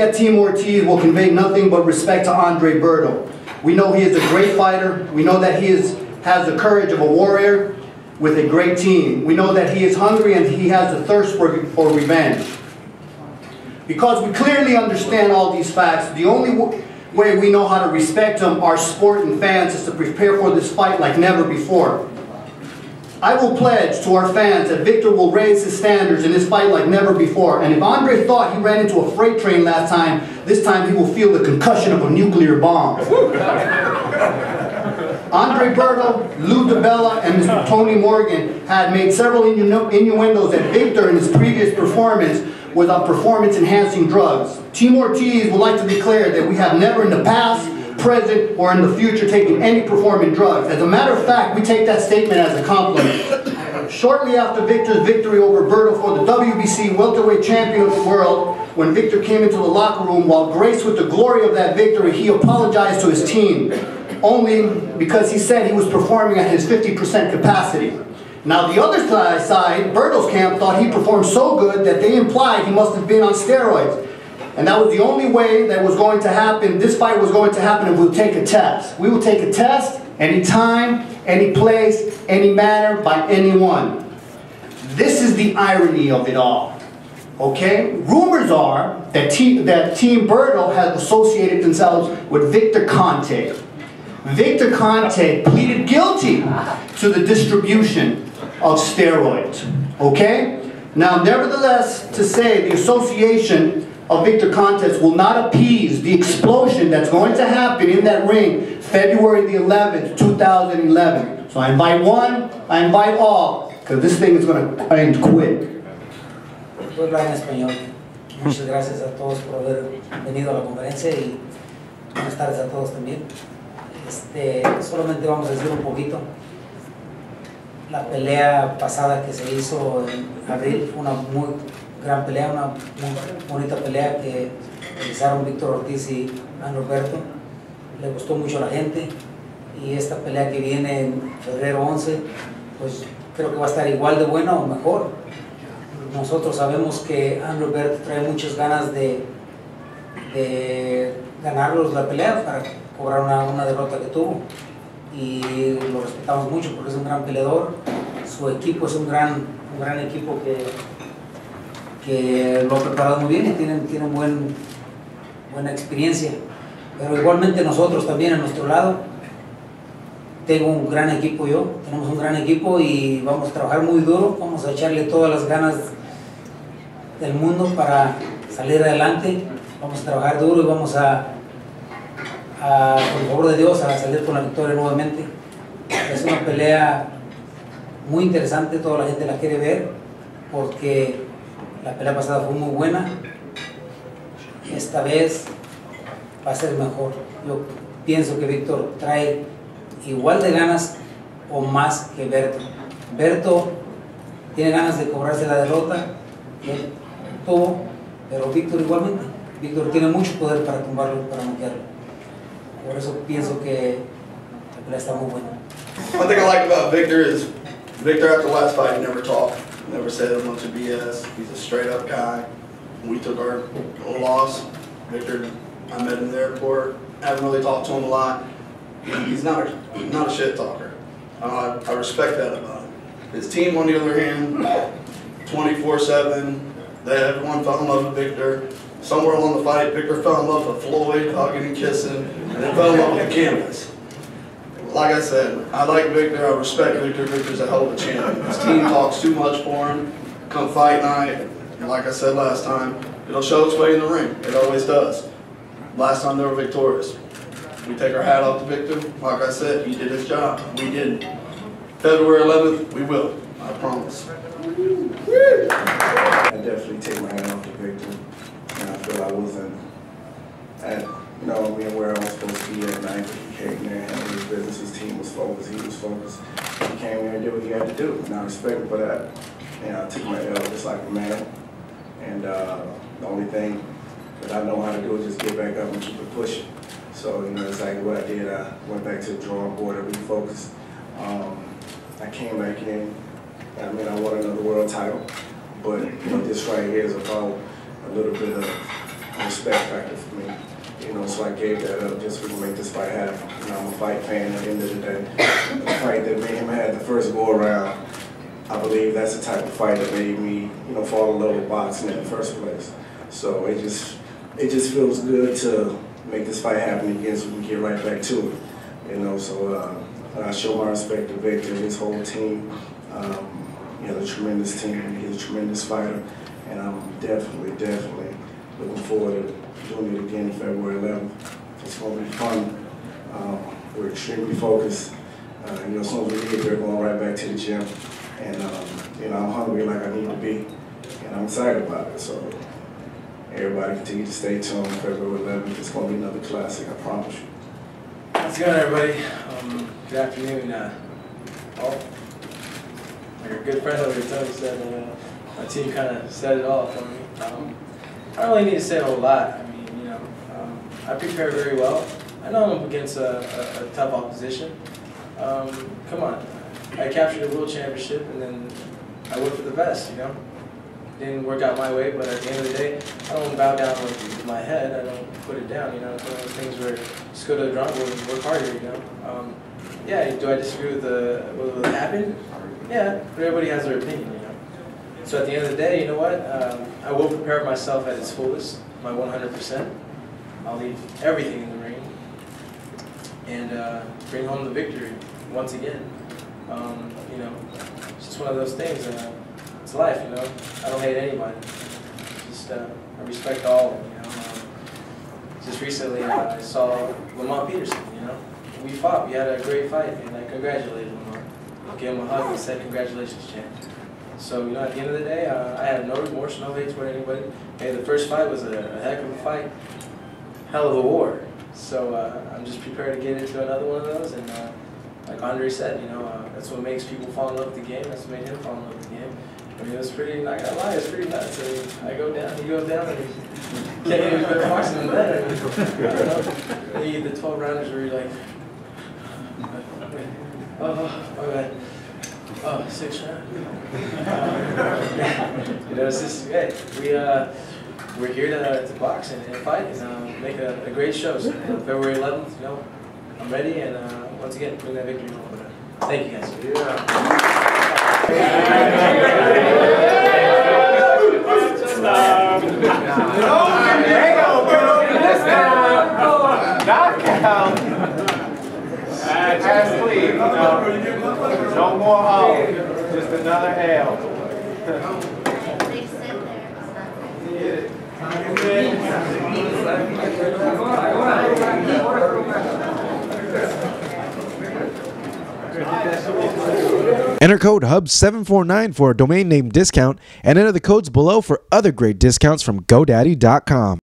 at Team Ortiz will convey nothing but respect to Andre Berto. We know he is a great fighter. We know that he has the courage of a warrior with a great team. We know that he is hungry and he has a thirst for revenge. Because we clearly understand all these facts, the only way we know how to respect him, our sport and fans, is to prepare for this fight like never before. I will pledge to our fans that Victor will raise his standards in this fight like never before. And if Andre thought he ran into a freight train last time, this time he will feel the concussion of a nuclear bomb. Andre Berto, Lou DiBella, and Mr. Tony Morgan had made several innuendos that Victor in his previous performance was on performance-enhancing drugs. Team Ortiz would like to declare that we have never in the past, present, or in the future taken any performance drugs. As a matter of fact, we take that statement as a compliment. Shortly after Victor's victory over Berto for the WBC welterweight champion of the world, when Victor came into the locker room, while graced with the glory of that victory, he apologized to his team, only because he said he was performing at his 50% capacity. Now the other side, Berto's camp, thought he performed so good that they implied he must have been on steroids. And that was the only way that was going to happen, this fight was going to happen, and we'll take a test. We will take a test, any time, any place, any manner, by anyone. This is the irony of it all. Okay? Rumors are that Team Berto has associated themselves with Victor Conte. Victor Conte pleaded guilty to the distribution of steroids. Okay? Now, nevertheless, to say the association of Victor Conte will not appease the explosion that's going to happen in that ring February the 11th, 2011. So I invite one, I invite all, because this thing is going to end quick. Voy a hablar en español. Muchas gracias a todos por haber venido a la conferencia y buenas tardes a todos también. Solamente vamos a decir un poquito. La pelea pasada que se hizo en abril fue una muy gran pelea, una muy bonita pelea que realizaron Víctor Ortiz y Berto. Le gustó mucho a la gente y esta pelea que viene en febrero 11, pues creo que va a estar igual de buena o mejor. Nosotros sabemos que Berto trae muchas ganas de ganarlos la pelea para cobrar una derrota que tuvo y lo respetamos mucho porque es un gran peleador. Su equipo es un gran equipo que lo ha preparado muy bien y tienen buena experiencia, pero igualmente nosotros también a nuestro lado tengo un gran equipo, tenemos un gran equipo y vamos a trabajar muy duro, vamos a echarle todas las ganas del mundo para salir adelante, vamos a trabajar duro y vamos a por favor de Dios, a salir con la victoria nuevamente. Es una pelea muy interesante, toda la gente la quiere ver porque la pelea pasada fue muy buena. Esta vez va a ser mejor. Yo pienso que Víctor trae igual de ganas o más que Berto. Berto tiene ganas de cobrarse la derrota, tuvo, pero Víctor igualmente. Víctor tiene mucho poder para tumbarlo, para noquearlo. Por eso pienso que la pelea está muy buena. One thing I like about Victor is Victor after the last fight never talked, never said a bunch of BS. He's a straight up guy. When we took our loss, Victor, I met him in the airport. Haven't really talked to him a lot. He's not a shit talker. I respect that about him. His team, on the other hand, 24/7. Everyone fell in love with Victor. Somewhere along the fight, Victor fell in love with Floyd, hugging and kissing, and then fell in love with the canvas. Like I said, I like Victor, I respect Victor. Victor's a hell of a champion. His team talks too much for him. Come fight night, and like I said last time, it'll show its way in the ring. It always does. Last time they were victorious. We take our hat off to Victor. Like I said, he did his job. We didn't. February 11th, we will. I promise. I definitely take my hat off to Victor. And I feel I wasn't at, where I was supposed to be at night. He came there, handled his business, his team was focused, he was focused. He came there and did what he had to do, and I respect him for that. And I took my L just like a man. And the only thing that I know how to do is just get back up and keep it pushing. So, exactly what I did. I went back to the drawing board and refocused. I came back in, I won another world title. But this right here is about a little bit of respect factor for me. You know, so I gave that up just to make this fight happen. You know, I'm a fight fan at the end of the day. The fight that made him had the first go around, I believe that's the type of fight that made me, you know, fall in love with boxing in the first place. So it just feels good to make this fight happen again so we can get right back to it. You know, so I show my respect to Victor and his whole team. He has a tremendous team. He's a tremendous fighter, and I'm definitely looking forward to doing it again February 11th. It's going to be fun. We're extremely focused. You know, as soon as we get there, going right back to the gym. And, you know, I'm hungry like I need to be. And I'm excited about it. So everybody continue to stay tuned. February 11th, it's going to be another classic, I promise you. How's it going, everybody? Good afternoon. Like a good friend over here, Tony, said my team kind of set it all for me. I don't really need to say a whole lot. I mean, you know, I prepare very well. I know I'm up against a tough opposition. Come on, I captured a world championship, and then I went for the best. You know, didn't work out my way, but at the end of the day, I don't bow down with my head. I don't put it down. You know, it's one of those things where just go to the drawing board and work harder. You know, yeah. Do I disagree with what happened? Yeah, but everybody has their opinion. You know, so at the end of the day, you know what? I will prepare myself at its fullest, my 100%. I'll leave everything in the ring and bring home the victory once again. You know, it's just one of those things. It's life, you know. I don't hate anybody. Just I respect all of them. You know. Just recently, I saw Lamont Peterson. You know, we fought. We had a great fight, and I congratulated Lamont. I gave him a hug and said, "Congratulations, champ." So, you know, at the end of the day, I have no remorse, no hate toward anybody. Hey, the first fight was a heck of a fight, hell of a war. So I'm just prepared to get into another one of those. And like Andre said, you know, that's what makes people fall in love with the game. That's what made him fall in love with the game. I mean, it was pretty, not gonna lie, it's pretty nuts. I mean, I go down, he goes down, and he can't even better boxing than that. I mean, I don't know. The 12 rounders were like, oh, okay. Oh, 6 round. You know, it's just, hey, we're here to box and fight and make a great show. So, February 11th, you know, I'm ready and once again, bring that victory home. Thank you guys. Knockout. Pass leave. No more hold. Just another L. They sit there. Enter code HUB749 for a domain name discount and enter the codes below for other great discounts from GoDaddy.com.